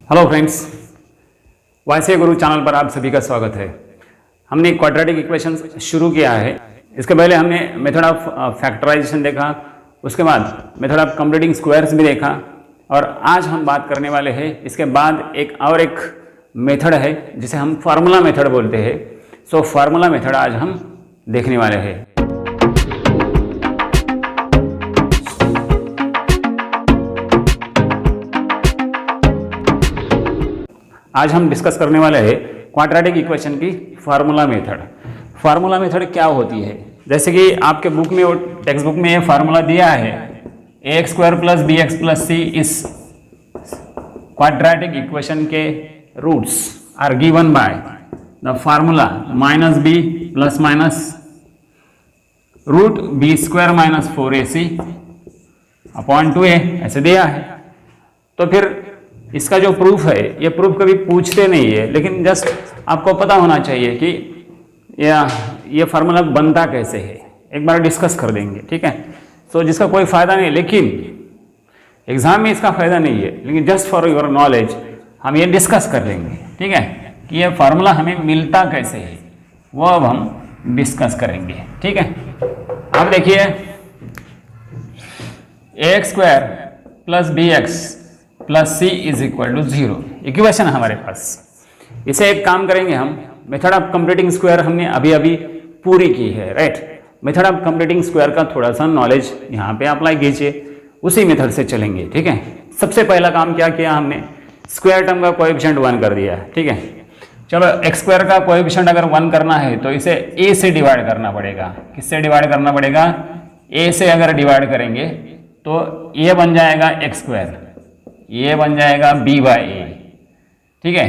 Hello friends, वाईसीए गुरु channel पर आप सभी का स्वागत है। हमने क्वाड्रेटिक इक्वेशंस शुरू किया है। इसके पहले हमने मेथड ऑफ फैक्टराइजेशन देखा, उसके बाद मेथड ऑफ कंप्लीटिंग स्क्वायर्स भी देखा, और आज हम बात करने वाले हैं इसके बाद एक मेथड है जिसे हम फार्मूला मेथड बोलते हैं। सो फार्मूला मेथड आज हम देखने वाले हैं। आज हम डिस्कस करने वाले हैं क्वाड्रेटिक इक्वेशन की फार्मूला मेथड। फार्मूला मेथड क्या होती है? जैसे कि आपके बुक में, टेक्स्ट बुक में ये फार्मूला दिया है, ax square plus B X plus C इस क्वाड्रेटिक इक्वेशन के roots are given by the formula minus B plus minus root B square minus 4ac upon 2a, ऐसे दिया है। तो फिर इसका जो प्रूफ है, ये प्रूफ कभी पूछते नहीं है, लेकिन जस्ट आपको पता होना चाहिए कि ये फार्मूला बनता कैसे है। एक बार डिस्कस कर देंगे, ठीक है। सो जिसका कोई फायदा नहीं, लेकिन एग्जाम में इसका फायदा नहीं है, लेकिन जस्ट फॉर योर नॉलेज हम ये डिस्कस कर लेंगे, ठीक है, कि ये फार्मूला हमें मिलता कैसे है, वो अब हम डिस्कस करेंगे, ठीक है। अब देखिए, ax square plus B X plus C is equal to 0 equation हमारे पास। इसे एक काम करेंगे हम, मेथड ऑफ कंप्लीटिंग स्क्वायर हमने अभी पूरी की है, right. Method of completing square का थोड़ा सा नॉलेज यहाँ पे अप्लाई कीजिए, उसी मेथड से चलेंगे, ठीक है। सबसे पहला काम क्या किया हमने, स्क्वायर टर्म का कोएफिशिएंट 1 कर दिया, ठीक है। चलो, एक्स स्क्वायर का कोएफिशिएंट अगर 1 करना है तो इसे a से डिवाइड करना पड़ेगा। किससे डिवाइड करना पड़ेगा? a से अगर डिवाइड करेंगे तो ये बन जाएगा एक्स स्क्वायर, ये बन जाएगा b बाई ए, ठीक है,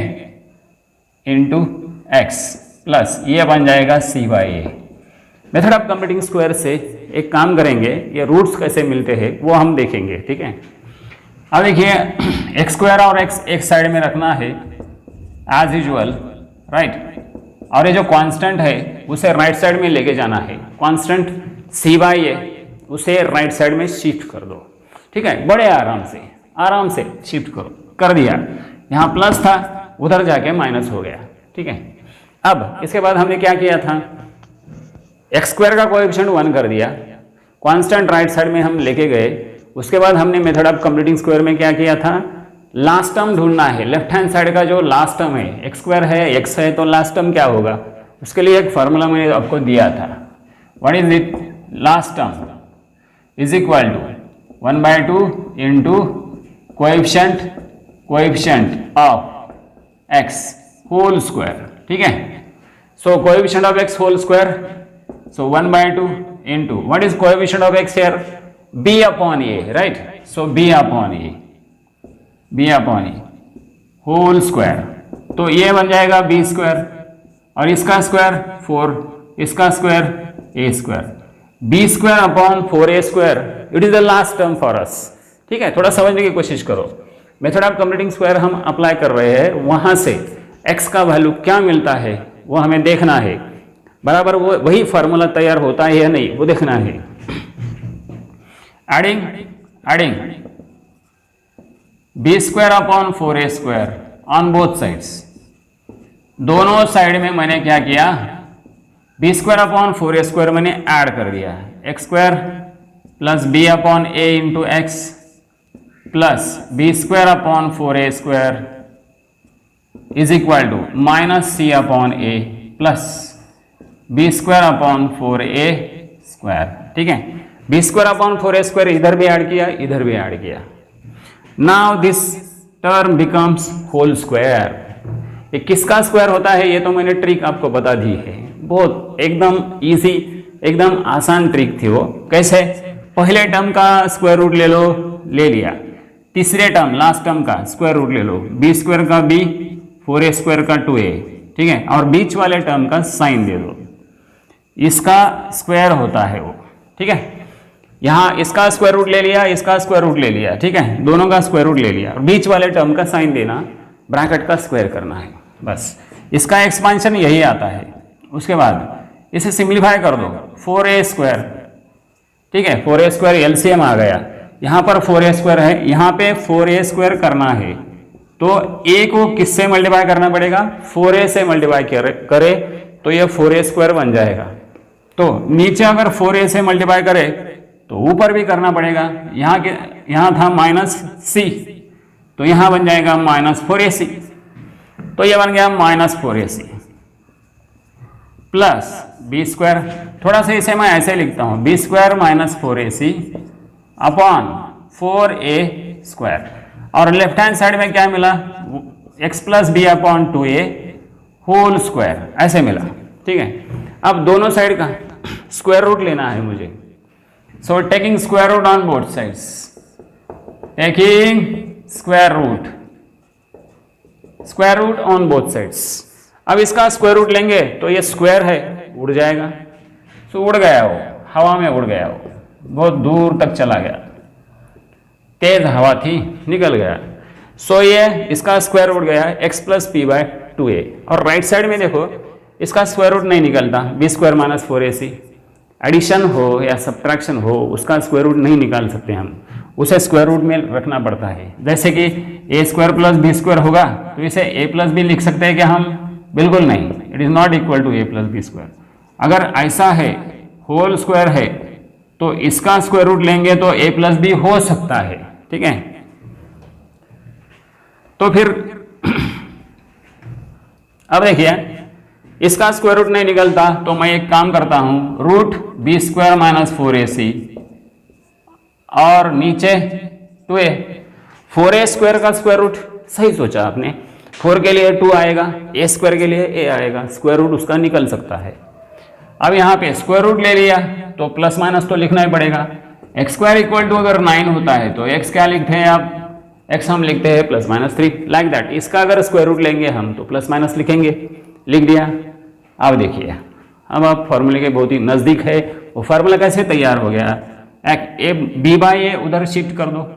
इंटू एक्स प्लस ये बन जाएगा c by A. Method of completing square से एक काम करेंगे, ये रूट्स कैसे मिलते हैं वो हम देखेंगे, ठीक है। अब देखिए, एक्स स्क्वायर और एक्स एक साइड में रखना है एज यूजुअल, राइट। और ये जो कांस्टेंट है उसे राइट साइड में लेके जाना है। कांस्टेंट c बाई ए उसे राइट साइड में शिफ्ट कर दो, ठीक है। बड़े आराम से शिफ्ट करो, कर दिया। यहाँ प्लस था, उधर जाके माइनस हो गया, ठीक है। अब इसके बाद हमने क्या किया था, एक्स स्क्वायर का कोएफिशिएंट 1 कर दिया, कांस्टेंट राइट साइड में हम लेके गए। उसके बाद हमने मेथड ऑफ कंप्लीटिंग स्क्वायर में क्या किया था, लास्ट टर्म ढूंढना है। लेफ्ट हैंड साइड का जो लास्ट टर्म है, एक्स स्क्वायर है, एक्स है, तो लास्ट टर्म क्या होगा, उसके लिए एक फार्मूला मैंने आपको दिया था। What is it? Last term is equal to 1/2 into coefficient of x whole square, ठीक है। So coefficient of x whole square, so 1/2 into what is coefficient of x here, b upon a, right. So b upon a whole square, तो ये बन जाएगा b square, और इसका square 4, इसका square a square, b square upon 4a square. It is the last term for us, ठीक है। थोड़ा समझने की कोशिश करो। मेथड ऑफ कंप्लीटिंग स्क्वायर हम अप्लाई कर रहे हैं, वहां से x का वैल्यू क्या मिलता है वो हमें देखना है, बराबर वो वही फार्मूला तैयार होता है या नहीं वो देखना है। Adding B square upon 4a square on both sides. दोनों साइड में मैंने क्या किया, B square upon 4a square मैंने ऐड कर दिया, X square plus B upon A into X plus B square upon 4a square is equal to minus C upon A plus B square upon 4a square, ठीक है। B square upon 4a square इधर भी add किया, इधर भी add किया। Now this term becomes whole square. ये किसका स्क्वायर होता है ये तो मैंने ट्रिक आपको बता दी है, बहुत एकदम इजी, एकदम आसान ट्रिक थी वो। कैसे? पहले टर्म का स्क्वायर रूट ले लो, ले लिया। तीसरे टर्म, लास्ट टर्म का स्क्वायर रूट ले लो, बी स्क्वायर का b, 4a स्क्वायर का 2a, ठीक है। और बीच वाले टर्म का साइन दे दो, इसका स्क्वायर होता है वो, ठीक है। यहाँ इसका स्क्वायर रूट ले लिया, इसका स्क्वायर रूट ले लिया, ठीक है, दोनों का स्क्वायर रूट ले लिया, और बीच वाले टर्म का साइन देना, ब्रैकेट का स्क्वायर करना है, बस। इसका एक्सपांशन यही आता है। उसके बाद इसे सिंप्लीफाई कर दो, 4a स्क्वायर, ठीक है, 4a स्क्वायर एलसीएम आ गया। यहाँ पर 4a स्क्वायर है, यहाँ पे 4a स्क्वायर करना है, तो a को किससे मल्टीप्लाई करना पड़ेगा, 4a से मल्टीप्लाई करे तो ये 4a स्क्वायर बन जाएगा। तो नीचे अगर 4a से मल्टीप्लाई करे तो ऊपर भी करना पड़ेगा। यहाँ था माइनस c, तो यहाँ बन जाएगा माइनस 4ac, तो ये बन गया minus 4ac plus B square. थोड़ा सा इसे मैं ऐसे लिखता हूँ, B square minus 4ac upon 4a square, और लेफ्ट हैंड साइड में क्या मिला, x plus B upon 2a whole square, ऐसे मिला। ठीक है, अब दोनों साइड का स्क्वायर रूट लेना है मुझे। So taking square root on both sides, taking square root on both sides. अब इसका स्क्वायर रूट लेंगे तो ये स्क्वायर है, उड़ जाएगा। सो उड़ गया वो, हवा में उड़ गया वो, बहुत दूर तक चला गया, तेज हवा थी, निकल गया। सो ये इसका स्क्वायर रूट गया x plus P by 2a, और राइट साइड में देखो इसका स्क्वायर रूट नहीं निकलता, B square minus 4ac। Addition हो या सब्ट्रैक्शन हो, उसका स्क्वायर रूट नहीं निकाल सकते हम, उसे स्क्वायर रूट में रखना पड़ता है। जैसे कि a square plus B square होगा तो इसे a प्लस बी लिख सकते हैं क्या हम, बिल्कुल नहीं, it is not equal to a plus B square. अगर ऐसा है, होल स्क्वायर है, तो इसका स्क्वायर रूट लेंगे तो a प्लस बी हो सकता है। ठीक है, तो फिर अब देखिए इसका स्क्वायर रूट नहीं निकलता तो मैं एक काम करता हूं, root B square minus 4ac और नीचे 2a। 4a स्क्वायर का स्क्वायर रूट सही सोचा आपने, 4 के लिए 2 आएगा, a स्क्वायर के लिए a आएगा, स्क्वायर रूट उसका निकल सकता है। अब यहाँ पे स्क्वायर रूट ले लिया तो प्लस माइनस तो लिखना ही पड़ेगा। एक्स स्क्वायर इक्वल टू अगर 9 होता है तो x क्या लिखते हैं आप, x हम लिखते हैं प्लस माइनस 3, लाइक दैट। इसका अगर स्क्वायर रूट लेंगे हम तो प्लस माइनस लिखेंगे, लिख दिया। अब देखिए, अब आप फॉर्मूले के बहुत ही नजदीक है। वो फार्मूला कैसे तैयार हो गया, बी बाई ए उधर शिफ्ट कर दो,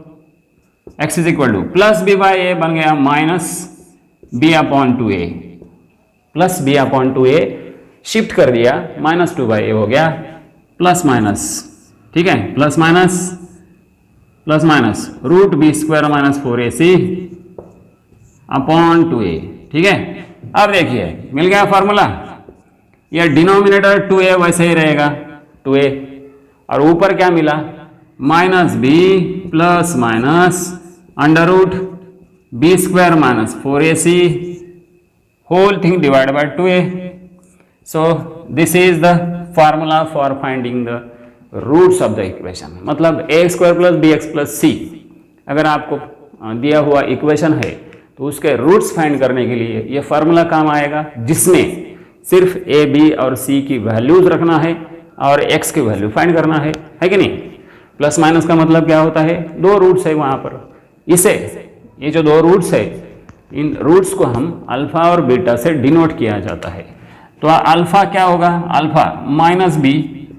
x is equal to plus B by A बन गया minus B upon 2a, plus B upon 2a shift कर दिया, माइनस 2 बाई ए हो गया, प्लस माइनस। ठीक है, plus minus root B square minus 4ac upon 2a। ठीक है, अब देखिए मिल गया फॉर्मूला। यह डिनोमिनेटर 2a वैसे ही रहेगा 2a, और ऊपर क्या मिला, minus B plus minus under root B square minus 4ac whole thing divide by 2a। So this is the formula for finding the roots of the equation. मतलब A square plus B X plus C अगर आपको दिया हुआ equation है तो उसके roots find करने के लिए ये फार्मूला काम आएगा, जिसमें सिर्फ ए बी और सी की वैल्यूज रखना है और एक्स की वैल्यू फाइंड करना है कि नहीं। प्लस माइनस का मतलब क्या होता है, 2 रूट्स है वहां पर। इसे ये जो 2 रूट्स है, इन रूट्स को हम अल्फा और बीटा से डिनोट किया जाता है। तो अल्फा क्या होगा, alpha minus B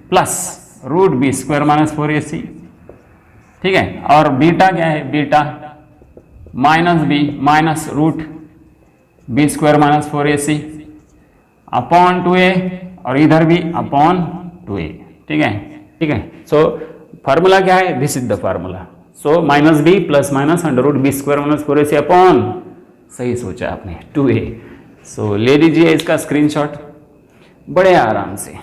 plus root B square minus 4ac। ठीक है, और बीटा क्या है, beta minus B minus root B square minus 4ac upon 2a, और इधर भी अपॉन 2a। ठीक है, सो फार्मूला क्या है, this is the formula. So minus B plus minus under root B square minus 4ac upon, सही सोचा आपने, 2a। सो ले लीजिए इसका स्क्रीनशॉट बड़े आराम से।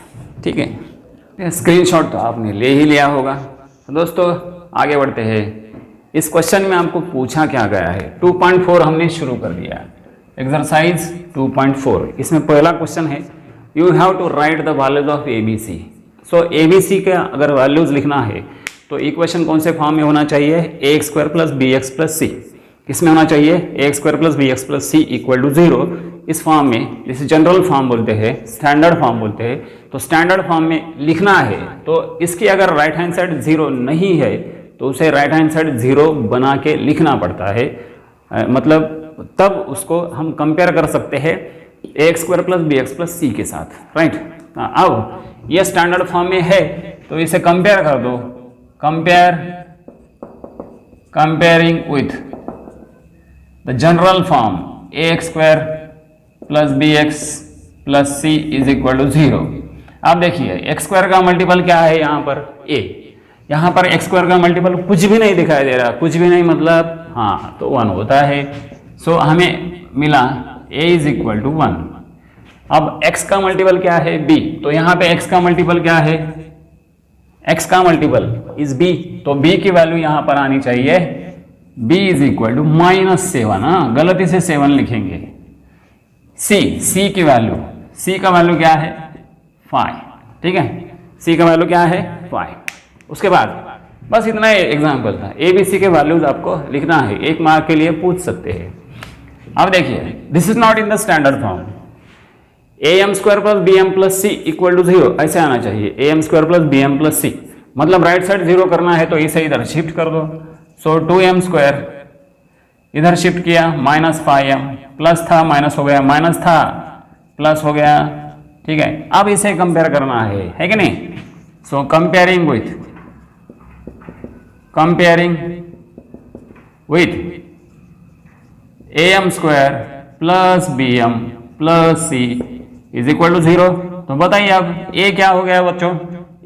ठीक है, स्क्रीनशॉट तो आपने ले ही लिया होगा। तो दोस्तों आगे बढ़ते हैं। इस क्वेश्चन में आपको पूछा क्या गया है, 2.4 हमने शुरू कर दिया, एक्सरसाइज 2.4। इसमें पहला क्वेश्चन है, you have to write the values of ABC। So ABC का अगर वैल्यूज लिखना है तो इक्वेशन कौन से फॉर्म में होना चाहिए, ax square plus bx plus c। किसमें होना चाहिए, ax square plus bx plus c equal to 0। इस फॉर्म में, जिसे जनरल फॉर्म बोलते हैं, स्टैंडर्ड फॉर्म बोलते हैं, तो स्टैंडर्ड फॉर्म में लिखना है तो इसकी अगर राइट हैंड साइड 0 नहीं है तो उसे राइट हैंड साइड 0 बना के लिखना पड़ता है। मतलब तब उसको हम कंपेयर कर सकते हैं ax square plus bx plus c के साथ, राइट। अब यह स्टैंडर्ड फॉर्म में है तो इसे कंपेयर कर दो, comparing with the general form ax square plus bx plus c is equal to 0। अब देखिए x स्क्वायर का मल्टीपल क्या है, यहाँ पर a, यहाँ पर x स्क्वायर का मल्टीपल कुछ भी नहीं दिखाई दे रहा, कुछ भी नहीं मतलब हाँ तो 1 होता है। सो हमें मिला a इज इक्वल टू 1। अब x का मल्टीपल क्या है b, तो यहाँ पे x का मल्टीपल क्या है, x का मल्टीपल इज b, तो b की वैल्यू यहाँ पर आनी चाहिए b इज इक्वल टू -7। हाँ, गलती से 7 लिखेंगे। c की वैल्यू, c का वैल्यू क्या है 5, ठीक है, c का वैल्यू क्या है 5। उसके बाद बस इतना ही एग्जाम्पल था, ए बी सी के वैल्यूज आपको लिखना है, 1 मार्क के लिए पूछ सकते हैं। अब देखिए, this is not in the standard form, am square plus bm plus C equal to 0 ऐसे आना चाहिए, am square plus bm plus C, मतलब राइट साइड 0 करना है तो इसे इधर शिफ्ट कर दो। सो 2m स्क्वायर इधर शिफ्ट किया, -5m, प्लस था माइनस हो गया, माइनस था प्लस हो गया, ठीक है। अब इसे कंपेयर करना है कि नहीं। So comparing with am square plus bm plus C is equal to 0। तो बताइए अब a क्या हो गया बच्चों,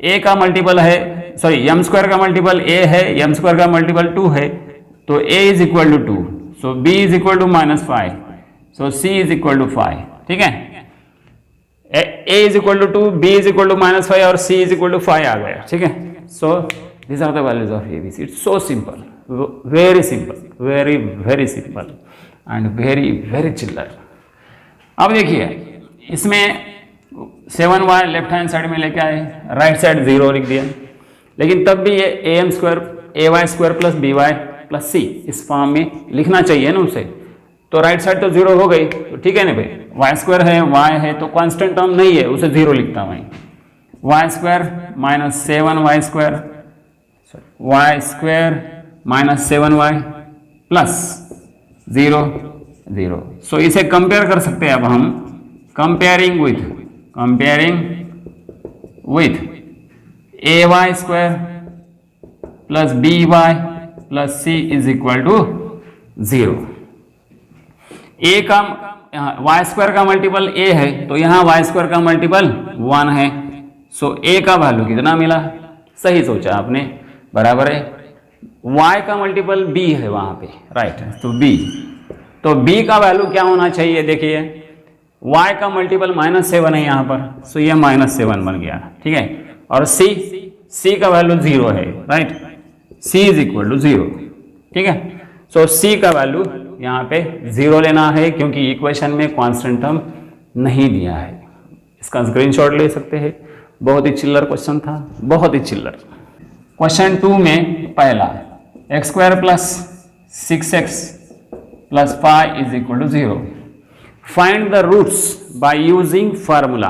a का मल्टीपल है, सॉरी m स्क्वायर का मल्टीपल a है, m स्क्वायर का मल्टीपल 2 है, तो a is equal to 2, so b is equal to -5, so c is equal to 5, ठीक है। a is equal to 2, b is equal to -5 और c is equal to 5 आ गया, ठीक है। सो these are the values of ABC. It's so simple, very simple, very simple and very chiller. अब देखिए, इसमें 7y लेफ्ट हैंड साइड में लेके आए, राइट साइड 0 लिख दिया, लेकिन तब भी ये am square ay square plus by plus c इस फॉर्म में लिखना चाहिए ना उसे। तो राइट साइड तो 0 हो गई, तो ठीक है ना भाई, y स्क्वायर है y है तो कांस्टेंट टर्म नहीं है, उसे 0 लिखता हूँ, y square minus 7y square, y square minus 7y plus 0 0। So इसे कंपेयर कर सकते हैं अब हम, comparing with ay square plus by plus c is equal to 0। a का y स्क्वायर का मल्टीपल a है, तो यहाँ y स्क्वायर का मल्टीपल 1 है, सो a का वैल्यू कितना मिला, सही सोचा आपने, बराबर है y का मल्टीपल b है वहां पे, राइट, तो b का वैल्यू क्या होना चाहिए, देखिए y का मल्टीपल -7 है यहाँ पर, सो ये -7 बन गया, ठीक है। और c का वैल्यू 0 है, right, c is equal to 0, ठीक है। सो c का वैल्यू यहाँ पे 0 लेना है, क्योंकि इक्वेशन में कांस्टेंट टर्म नहीं दिया है। इसका स्क्रीनशॉट ले सकते हैं, बहुत ही चिल्लर क्वेश्चन था, बहुत ही चिल्लर। क्वेश्चन 2 में पहला, X square plus 6x plus 5 is equal to 0, find the roots by using formula.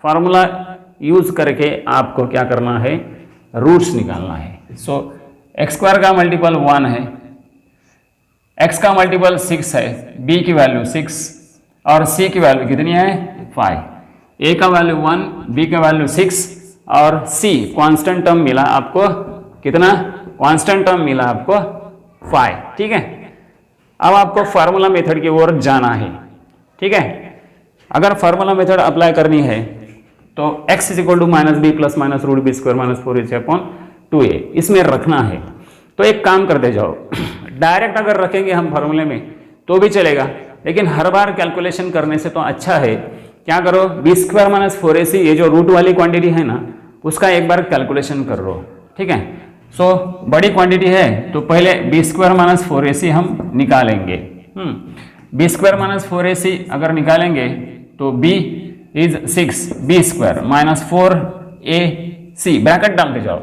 Formula use करके आपको क्या करना है, रूट्स निकालना है। सो एक्स स्क्वायर का मल्टीपल 1 है, x का मल्टीपल 6 है, b की वैल्यू 6 और c की वैल्यू कितनी है 5, a का वैल्यू 1, b का वैल्यू 6 और c कांस्टेंट टर्म मिला आपको कितना, कांस्टेंट टर्म मिला आपको 5, ठीक है। अब आपको फार्मूला मेथड की ओर जाना है, ठीक है। अगर फार्मूला मेथड अप्लाई करनी है तो x is equal to -b plus minus root B square minus 4ac upon 2a इसमें रखना है। तो एक काम करते जाओ, डायरेक्ट अगर रखेंगे हम फार्मूले में तो भी चलेगा, लेकिन हर बार कैलकुलेशन करने से तो अच्छा है क्या करो, बी स्क्वायर माइनस 4ac ये जो रूट वाली क्वांटिटी है ना, उसका एक बार कैलकुलेशन कर लो, ठीक है। सो बड़ी क्वांटिटी है तो पहले बी स्क्वायर माइनस 4ac हम निकालेंगे। बी स्क्वायर माइनस 4ac अगर निकालेंगे तो b is 6 B square minus 4ac, bracket डालते जाओ।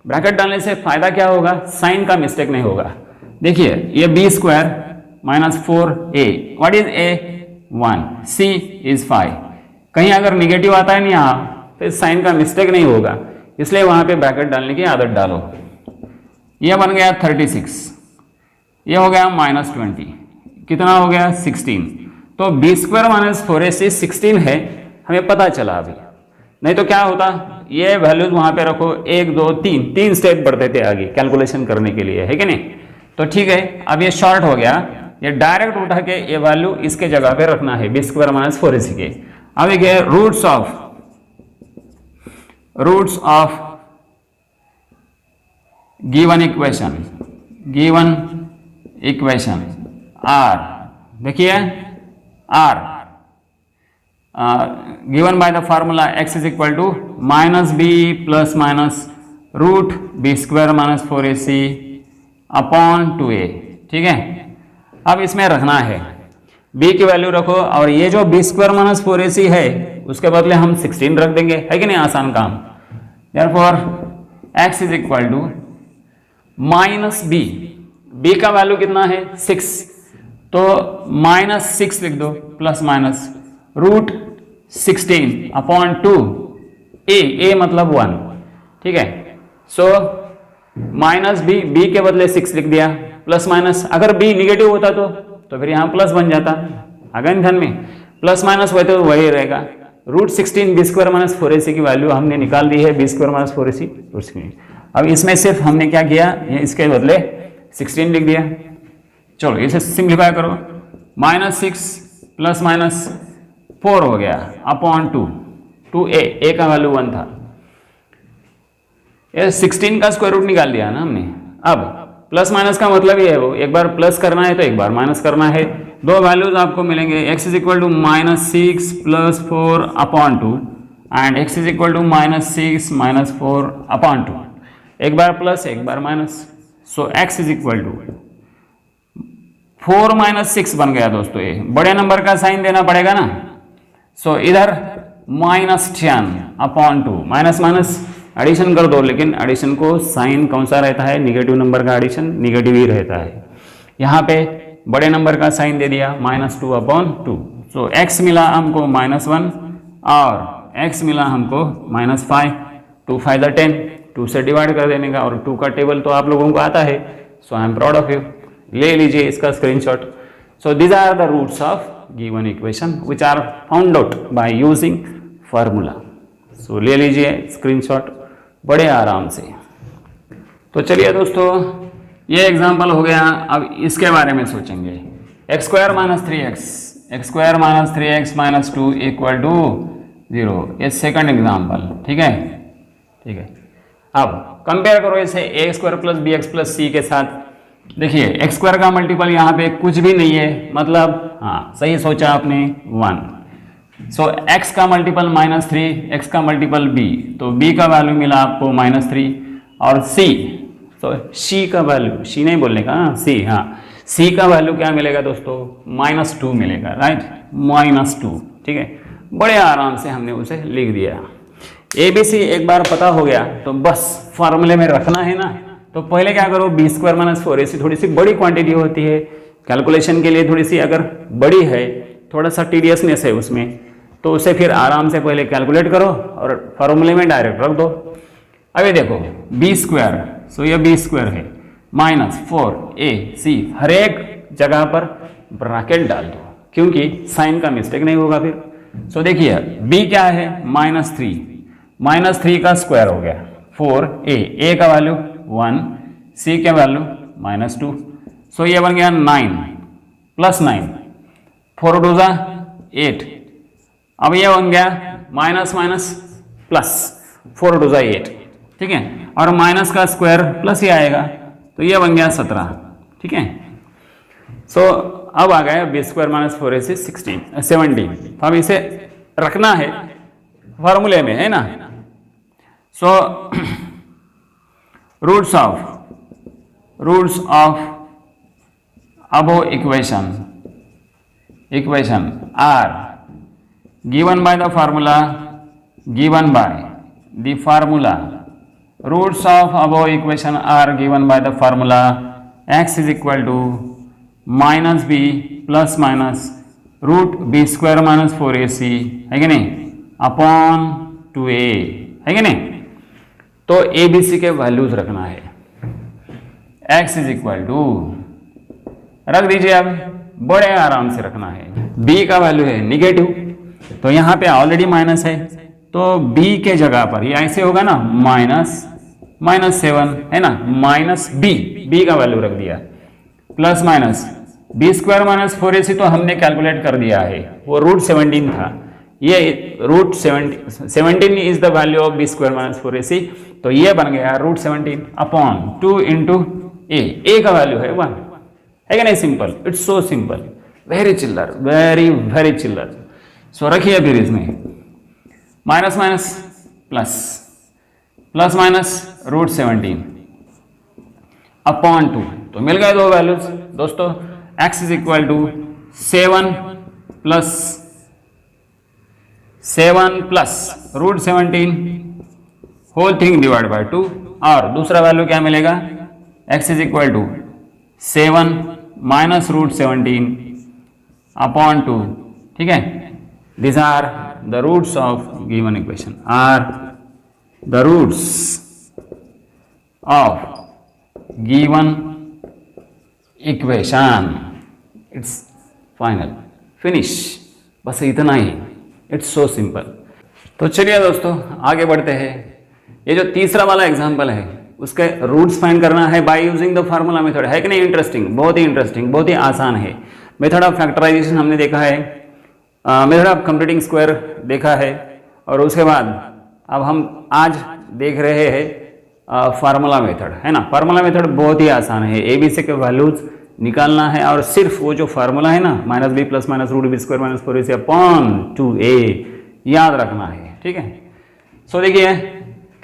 ब्रैकेट डालने से फायदा क्या होगा, साइन का मिस्टेक नहीं होगा। देखिए ये B square minus 4a, what is a 1, c is 5, कहीं अगर निगेटिव आता है नहीं यहाँ फिर साइन का मिस्टेक नहीं होगा, इसलिए वहां पे ब्रैकेट डालने की आदत डालो। ये बन गया 36, ये हो गया -20, कितना हो गया 16। तो बी स्क्वायर माइनस 4ac 16 है, हमें पता चला अभी, नहीं तो क्या होता, ये वैल्यूज वहां पे रखो, 1 2 3 स्टेप बढ़ते थे आगे कैलकुलेशन करने के लिए, है कि नहीं। तो ठीक है, अब ये शॉर्ट हो गया, ये डायरेक्ट उठा के ये वैल्यू इसके जगह पे रखना है, बी स्क्वायर माइनस 4ac के। अब देखिए roots of given equation are देखिए are given by the formula x is equal to minus B plus minus root B square minus 4ac upon 2a। ठीक है, अब इसमें रखना है b की वैल्यू रखो, और ये जो बी स्क्वायर माइनस 4ac है उसके बदले हम 16 रख देंगे, है कि नहीं, आसान काम। Therefore x is equal to minus B का वैल्यू कितना है 6, तो माइनस 6 लिख दो plus minus root 16 upon 2 A मतलब 1। ठीक है, सो माइनस बी के बदले 6 लिख दिया, प्लस माइनस, अगर बी निगेटिव होता तो फिर यहां प्लस बन जाता, अगेन धन में प्लस माइनस हुए तो वही रहेगा। Root 16 B square minus 4ac की वैल्यू हमने निकाल दी है, B square minus 4ac root 16। अब इसमें सिर्फ हमने क्या किया, ये इसके बदले 16 लिख दिया। चलो इसे सिंप्लीफाई करो, माइनस 6 प्लस माइनस 4 हो गया अपॉन 2a, ए का वैल्यू 1 था, ये 16 का स्क्वायर रूट निकाल दिया ना हमने। अब प्लस माइनस का मतलब ये है, वो एक बार प्लस करना है तो एक बार माइनस करना है। दो वैल्यूज आपको मिलेंगे, x is equal to minus 6 plus 4 upon 2 and x is equal to minus 6 minus 4 upon 2, एक बार प्लस एक बार minus. So x is equal to 4 minus 6 बन गया दोस्तों, ये बड़े नंबर का साइन देना पड़ेगा ना। सो इधर minus 10 upon 2, minus minus addition कर दो, लेकिन एडिशन को साइन कौन सा रहता है, निगेटिव नंबर का एडिशन निगेटिव ही रहता है। यहाँ पे बड़े नंबर का साइन दे दिया माइनस 2 अपॉन 2। सो x मिला हमको माइनस 1 और x मिला हमको माइनस 5, 2 5 10, 2 से डिवाइड कर देने का, और 2 का टेबल तो आप लोगों को आता है। So I am proud of you, ले लीजिए इसका screenshot. So these are the roots of given equation which are found out by using formula. So ले लीजिए स्क्रीनशॉट बड़े आराम से। तो चलिए दोस्तों, ये एग्जांपल हो गया। अब इसके बारे में सोचेंगे, X square minus 3x minus 2 equal to 0, ये सेकंड एग्जांपल। ठीक है, ठीक है। अब कंपेयर करो इसे A square plus B X plus C के साथ। देखिए एक्स स्क्वायर का मल्टीपल यहाँ पे कुछ भी नहीं है, मतलब हाँ सही सोचा आपने 1। सो x का मल्टीपल माइनस 3, x का मल्टीपल b, तो b का वैल्यू मिला आपको माइनस 3 और c, तो c का वैल्यू, c नहीं बोलने का, c, हाँ c का वैल्यू क्या मिलेगा दोस्तों, माइनस 2 मिलेगा, राइट, माइनस 2। ठीक है, बड़े आराम से हमने उसे लिख दिया। ABC एक बार पता हो गया तो बस फॉर्मूले में रखना है ना। तो पहले क्या करो, बी स्क्वायर माइनस 4ac थोड़ी सी बड़ी क्वांटिटी होती है, कैलकुलेशन के लिए थोड़ी सी अगर बड़ी है, थोड़ा सा टीडियसनेस है उसमें, तो उसे फिर आराम से पहले कैलकुलेट करो और फॉर्मूले में डायरेक्ट रख दो। अभी देखो बी स्क्वायर, सो ये बी स्क्वायर है माइनस 4ac, हर एक जगह पर ब्रैकेट डाल दो क्योंकि साइन का मिस्टेक नहीं होगा फिर। सो देखिए b क्या है माइनस 3, माइनस 3 का स्क्वायर हो गया 4a, का वैल्यू 1, c का वैल्यू माइनस 2। सो ये बन गया 9 प्लस 9, 4 2 8। अब ये बन गया माइनस माइनस प्लस, 4 2 8। ठीक है, और माइनस का स्क्वायर प्लस ही आएगा, तो ये बन गया 17। ठीक है, सो अब आ गया बी स्क्वायर माइनस 4ac 17। तो अब इसे रखना है फॉर्मूले में, है ना। So roots of above equation are given by the formula, roots of above equation are given by the formula x is equal to minus b plus minus root b square minus 4ac, है कि नहीं, upon 2a, है कि नहीं। तो ABC के values रखना है, x इज इक्वल टू, रख दीजिए, अब बड़े आराम से रखना है। b का वैल्यू है निगेटिव, तो यहाँ पे ऑलरेडी माइनस है, तो b के जगह पर ये ऐसे होगा ना, माइनस 7, है ना, माइनस b का वैल्यू रख दिया, plus minus B square minus 4ac तो हमने कैलकुलेट कर दिया है, वो रूट 17 था, ये root 17 is the value of B square minus 4ac, तो ये बन गया रूट 17 अपॉन 2 इंटू ए का वैल्यू है 1, है कि नहीं, simple, it's so simple. Very चिल्लर, वेरी वेरी चिल्लर। सो रखिए फिर इसमें minus minus plus, plus minus root 17 upon 2, तो मिल गए दो वैल्यूज दोस्तों। x is equal to 7 plus root 17 whole thing divide by 2, और दूसरा वैल्यू क्या मिलेगा, x is equal to 7 minus root 17 upon 2, ठीक है। These are the roots of given equation, are the roots of given equation. It's final, finish, बस इतना ही, it's so simple। तो चलिए दोस्तों आगे बढ़ते हैं। ये जो तीसरा वाला एग्जाम्पल है उसके रूट्स फाइंड करना है by using the formula method, है कि नहीं? इंटरेस्टिंग, बहुत ही इंटरेस्टिंग, बहुत ही आसान है। मेथड ऑफ फैक्टराइजेशन हमने देखा है, मेथड ऑफ कंप्लीटिंग स्क्वायर देखा है, और उसके बाद अब हम आज देख रहे हैं फार्मूला मेथड, है ना। फार्मूला मेथड बहुत ही आसान है, ABC के वैल्यूज निकालना है और सिर्फ वो जो फार्मूला है ना minus B plus minus root B square minus 4AC upon 2A याद रखना है, ठीक है। सो देखिए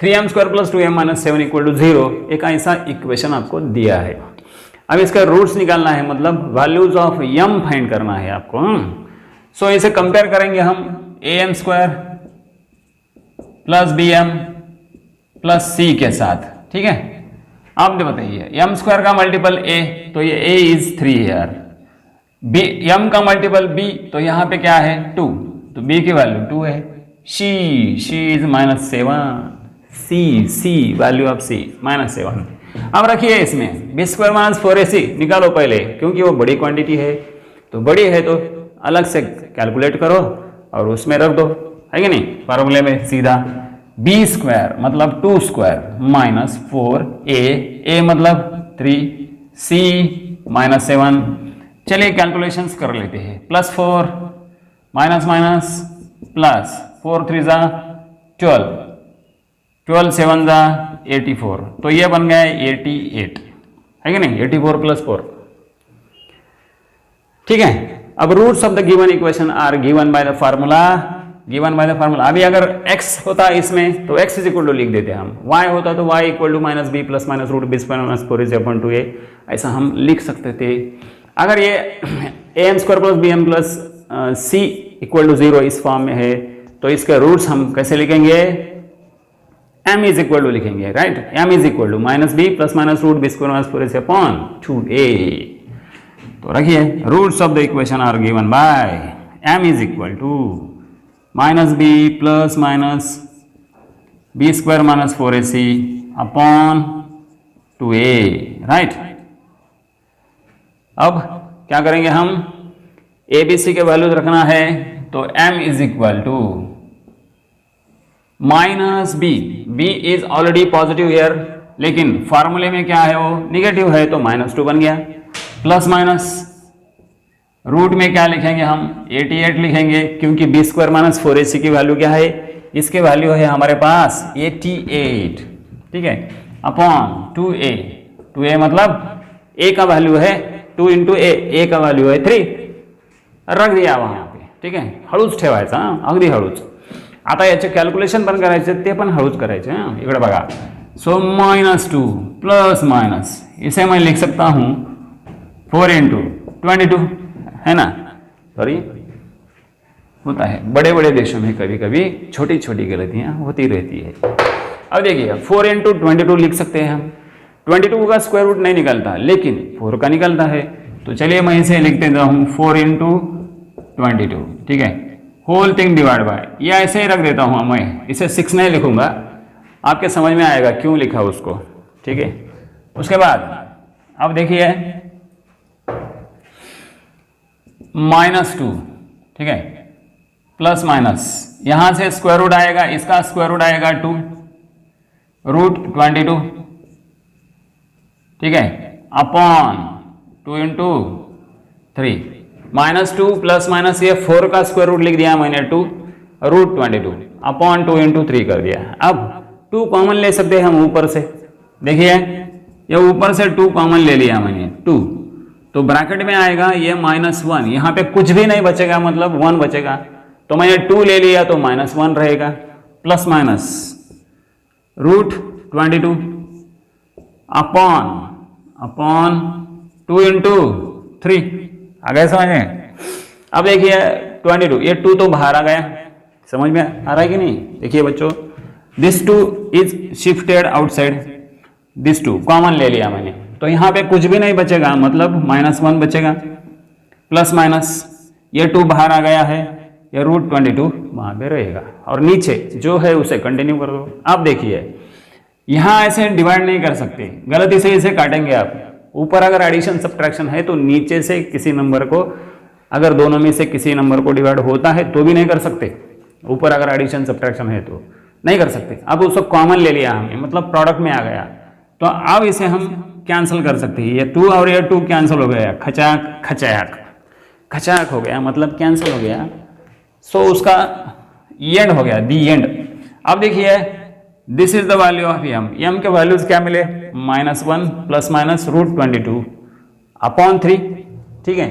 3m square plus 2m minus 7 equal to 0 एक ऐसा इक्वेशन आपको दिया है। अब इसका रूट्स निकालना है, मतलब वैल्यूज ऑफ m फाइंड करना है आपको। सो इसे कंपेयर करेंगे हम am square plus bm plus c के साथ, ठीक है। आप बताइए m स्क्वायर का मल्टीपल a, तो ये a इज 3 यार, m का मल्टीपल b, तो यहाँ पे क्या है 2, तो b की वैल्यू 2 है। c is minus 7, c value of c minus 7। अब रखिए इसमें बी स्क्वायर माइनस 4AC निकालो पहले, क्योंकि वो बड़ी क्वांटिटी है, तो बड़ी है तो अलग से कैलकुलेट करो और उसमें रख दो, है कि नहीं। फार्मूले में सीधा बी स्क्वायर मतलब 2 स्क्वायर माइनस 4a मतलब 3, c माइनस 7। चलिए कैलकुलेशंस कर लेते हैं। प्लस 4 माइनस माइनस प्लस 4 3 जा 12, 12 7 जा 84, तो ये बन गया 88, है कि नहीं। 84 प्लस 4, ठीक है। अब roots of the given equation are given by the formula, given by the formula. अभी अगर x होता इसमें तो x इज इक्वल टू लिख देते हम, y होता तो y equal to minus B plus minus root B square minus 4AC upon 2a, ऐसा हम लिख सकते थे। अगर ये am square plus bm plus c equal to 0 इस फॉर्म में है, तो इसके रूट्स हम कैसे लिखेंगे, m इज इक्वल टू लिखेंगे, right. m is equal to minus B plus minus root B square minus 4AC upon 2a। तो रखिए roots of the equation are given by m is equal to minus B plus minus B square minus 4AC upon 2a, right. अब क्या करेंगे हम, ABC के values रखना है, तो m is equal to minus B is already positive here, लेकिन फॉर्मूले में क्या है वो निगेटिव है, तो माइनस 2 बन गया। प्लस माइनस रूट में क्या लिखेंगे हम, 88 लिखेंगे, क्योंकि बी स्क्वायर माइनस 4AC की वैल्यू क्या है, इसके वैल्यू है हमारे पास 88, ठीक है, अपॉन 2a मतलब a का वैल्यू है 2 इंटू a का वैल्यू है 3, रख दिया वहां पे, ठीक आहे। हळूच ठेवायचा, अगदी हळूच। आता याचे कॅल्क्युलेशन पण करायचे, ते पण हळूच करायचे। इकडे बघा, सो -2 प्लस माइनस, इसे मैं लिख सकता हूं 4 इंटू 22, है ना। सॉरी, होता है बड़े बड़े देशों में कभी कभी छोटी छोटी गलतियां होती रहती है। अब देखिए 4 इंटू 22 लिख सकते हैं हम। 22 का स्क्वायर रूट नहीं निकलता, लेकिन 4 का निकलता है, तो चलिए मैं इसे लिख देता हूं 4 इंटू 22, ठीक है, होल थिंग डिवाइड बाय, या ऐसे ही रख देता हूं मैं, इसे 6 नहीं लिखूंगा, आपके समझ में आएगा क्यों लिखा उसको, ठीक है। उसके बाद अब देखिए -2, ठीक है, प्लस माइनस, यहां से स्क्वायर रूट आएगा, इसका स्क्वायर रूट आएगा 2 रूट 22, ठीक है, अपॉन 2 इंटू 3, -2 प्लस माइनस, ये 4 का स्क्वायर रूट लिख दिया मैंने 2 रूट 22 अपॉन 2 इंटू 3 कर दिया। अब 2 कॉमन ले सकते हैं हम ऊपर से, देखिए ये ऊपर से 2 कॉमन ले लिया मैंने, 2 तो ब्रैकेट में आएगा ये -1, यहाँ पे कुछ भी नहीं बचेगा, मतलब 1 बचेगा। तो मैंने 2 ले लिया तो -1 रहेगा, प्लस माइनस √22 अपॉन 2 इंटू 3। आ गए समझ में? अब देखिए 22, ये 2 तो बाहर आ गया, समझ में आ रहा है कि नहीं? देखिए बच्चों, this 2 is shifted outside, this 2 common ले लिया मैंने, तो यहाँ पे कुछ भी नहीं बचेगा, मतलब -1 बचेगा, प्लस माइनस ये 2 बाहर आ गया है, ये √22 वहाँ पे रहेगा, और नीचे जो है उसे कंटिन्यू कर दो। अब देखिए यहाँ ऐसे डिवाइड नहीं कर सकते, गलती से इसे काटेंगे आप। ऊपर अगर एडिशन सब्ट्रैक्शन है तो नीचे से किसी नंबर को, अगर दोनों में से किसी नंबर को डिवाइड होता है तो भी नहीं कर सकते। ऊपर अगर एडिशन सब्ट्रैक्शन है तो नहीं कर सकते। अब उसको कॉमन ले लिया हमने, मतलब प्रोडक्ट में आ गया, तो अब इसे हम कैंसिल कर सकते हैं। ये 2 और ये 2 कैंसिल हो गया, खचाक हो गया, मतलब कैंसिल हो गया। सो उसका एंड हो गया, दी एंड। अब देखिए this is the value of m के वैल्यूज क्या मिले, -1 प्लस माइनस √22 अपॉन 3। ठीक है,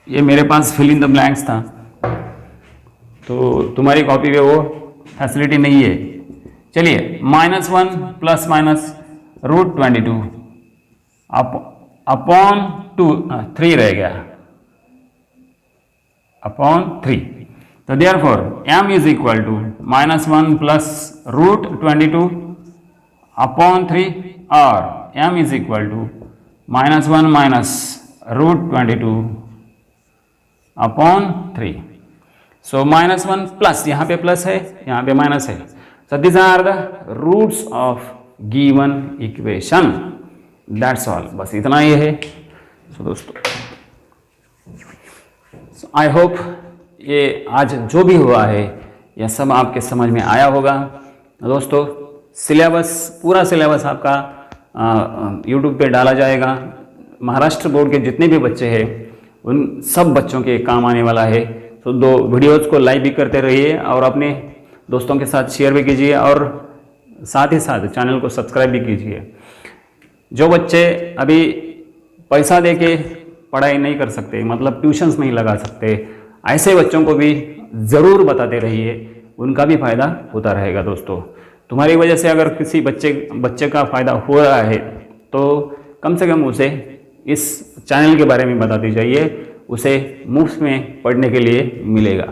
ये मेरे पास फिल इन द ब्लैंक्स था, तो तुम्हारी कॉपी में वो फैसिलिटी नहीं है। चलिए -1 प्लस माइनस √22 अपॉन 3 रह गया, अपॉन 3। तो therefore m is equal to -1 plus √22 upon 3, और m is equal to -1 minus √22 upon 3। सो -1 प्लस, यहाँ पे प्लस है, यहाँ पे माइनस है। So this are the roots of given equation, that's all, बस इतना ही है। सो दोस्तों, आई होप ये आज जो भी हुआ है यह सब आपके समझ में आया होगा। दोस्तों, सिलेबस, पूरा सिलेबस आपका यूट्यूब पे डाला जाएगा। महाराष्ट्र बोर्ड के जितने भी बच्चे हैं उन सब बच्चों के काम आने वाला है। तो 2 वीडियोज़ को लाइक भी करते रहिए और अपने दोस्तों के साथ शेयर भी कीजिए, और साथ ही साथ चैनल को सब्सक्राइब भी कीजिए। जो बच्चे अभी पैसा देके पढ़ाई नहीं कर सकते, मतलब ट्यूशन्स नहीं लगा सकते, ऐसे बच्चों को भी ज़रूर बताते रहिए, उनका भी फ़ायदा होता रहेगा। दोस्तों, तुम्हारी वजह से अगर किसी बच्चे का फ़ायदा हो रहा है तो कम से कम उसे इस चैनल के बारे में बताते जाइए, उसे मुफ्त में पढ़ने के लिए मिलेगा।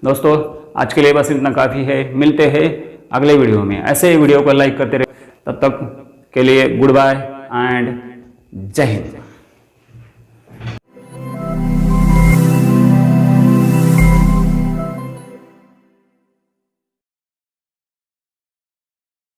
दोस्तों, आज के लिए बस इतना काफ़ी है। मिलते हैं अगले वीडियो में। ऐसे वीडियो को लाइक करते रहे। तब तक के लिए गुड बाय एंड जय हिंद।